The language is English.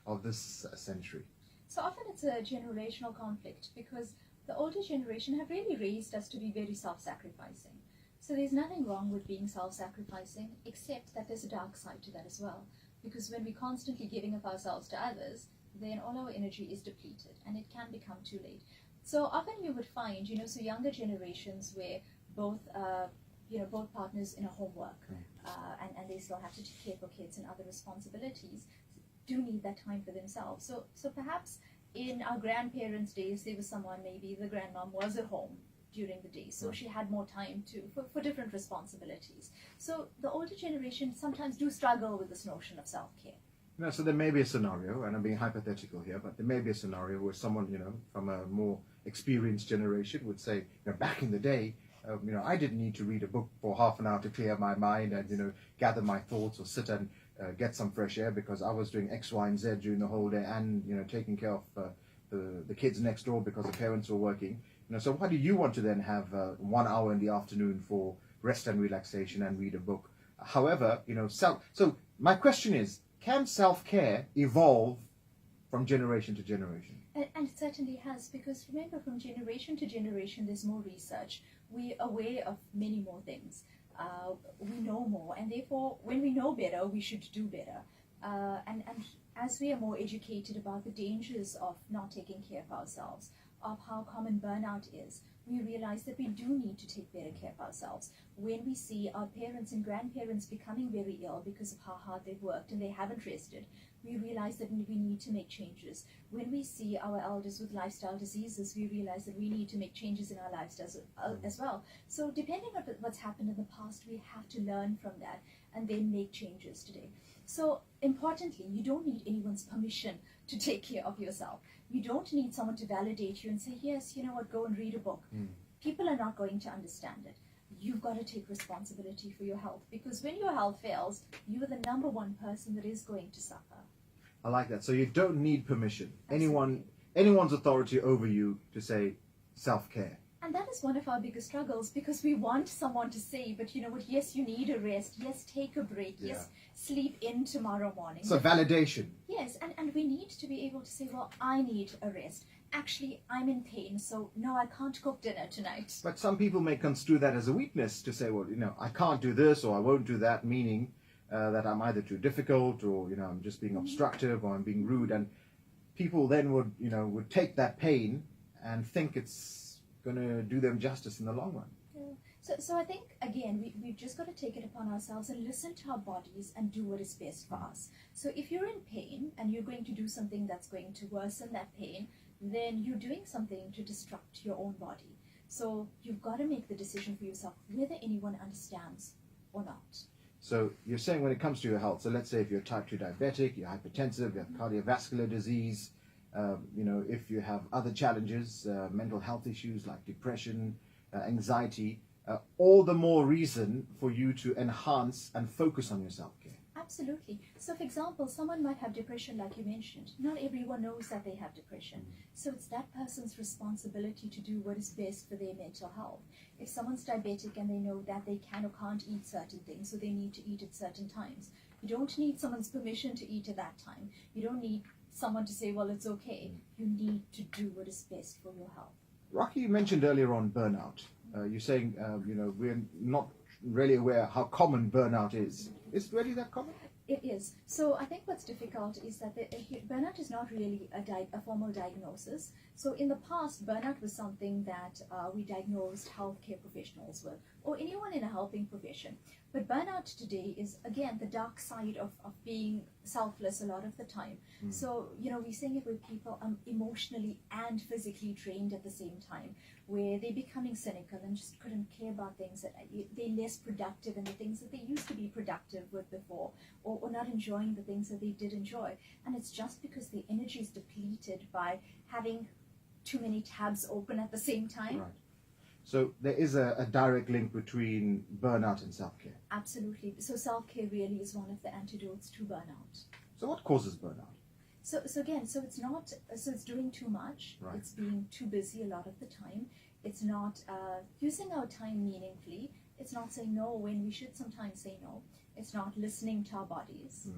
of this century? So often it's a generational conflict because the older generation have really raised us to be very self-sacrificing. So there's nothing wrong with being self-sacrificing, except that there's a dark side to that as well. Because when we're constantly giving of ourselves to others, then all our energy is depleted and it can become too late. So often you would find, so younger generations where both partners in a homework and they still have to take care for kids and other responsibilities, do need that time for themselves. So perhaps in our grandparents' days, there was someone, maybe the grandmom was at home during the day, so she had more time for different responsibilities. So the older generation sometimes do struggle with this notion of self-care. So there may be a scenario, and I'm being hypothetical here, but there may be a scenario where someone, from a more experienced generation would say, back in the day, I didn't need to read a book for half an hour to clear my mind and, gather my thoughts or sit and get some fresh air because I was doing X, Y, and Z during the whole day and, taking care of the kids next door because the parents were working. So why do you want to then have 1 hour in the afternoon for rest and relaxation and read a book? However, so my question is, can self-care evolve from generation to generation? And it certainly has, because remember, from generation to generation, there's more research. We're aware of many more things. We know more, and therefore, when we know better, we should do better. And as we are more educated about the dangers of not taking care of ourselves, of how common burnout is, we realize that we do need to take better care of ourselves. When we see our parents and grandparents becoming very ill because of how hard they've worked and they haven't rested, we realize that we need to make changes. When we see our elders with lifestyle diseases, we realize that we need to make changes in our lifestyles as well. So depending on what's happened in the past, we have to learn from that and then make changes today. So importantly, you don't need anyone's permission to take care of yourself. You don't need someone to validate you and say, yes, you know what, go and read a book. People are not going to understand it. You've got to take responsibility for your health, because when your health fails, you are the number one person that is going to suffer. I like that. So you don't need permission. Absolutely. Anyone's authority over you to say self-care. And that is one of our biggest struggles, because we want someone to say, but you know what, yes, you need a rest, yes, take a break, yes, sleep in tomorrow morning. So validation. Yes, and we need to be able to say, well, I need a rest. Actually, I'm in pain, so no, I can't cook dinner tonight. But some people may construe that as a weakness to say, well, I can't do this or I won't do that, meaning that I'm either too difficult or, I'm just being obstructive or I'm being rude. And people then would take that pain and think it's going to do them justice in the long run. Yeah. So I think, again, we've just got to take it upon ourselves and listen to our bodies and do what is best for us. So if you're in pain and you're going to do something that's going to worsen that pain, then you're doing something to destruct your own body. So you've got to make the decision for yourself, whether anyone understands or not. So you're saying when it comes to your health, so let's say if you're type 2 diabetic, you're hypertensive, you have cardiovascular disease, if you have other challenges, mental health issues like depression, anxiety, all the more reason for you to enhance and focus on your self-care. Absolutely. So for example, someone might have depression like you mentioned. Not everyone knows that they have depression. So it's that person's responsibility to do what is best for their mental health. If someone's diabetic and they know that they can or can't eat certain things, so they need to eat at certain times, you don't need someone's permission to eat at that time. You don't need someone to say, well, it's okay. You need to do what is best for your health. Rakhi, you mentioned earlier on burnout. You're saying, we're not really aware how common burnout is. Is it really that common? It is. So I think what's difficult is that burnout is not really a formal diagnosis. So in the past, burnout was something that we diagnosed healthcare professionals with, or anyone in a helping profession. But burnout today is, again, the dark side of being selfless a lot of the time. So, we're seeing it with people emotionally and physically drained at the same time, where they're becoming cynical and just couldn't care about things, that they're less productive in the things that they used to be productive with before, or not enjoying the things that they did enjoy. And it's just because the energy is depleted by having too many tabs open at the same time. Right. So there is a direct link between burnout and self-care. Absolutely. So self-care really is one of the antidotes to burnout. So what causes burnout? So it's doing too much. Right. It's being too busy a lot of the time. It's not using our time meaningfully. It's not saying no when we should sometimes say no. It's not listening to our bodies.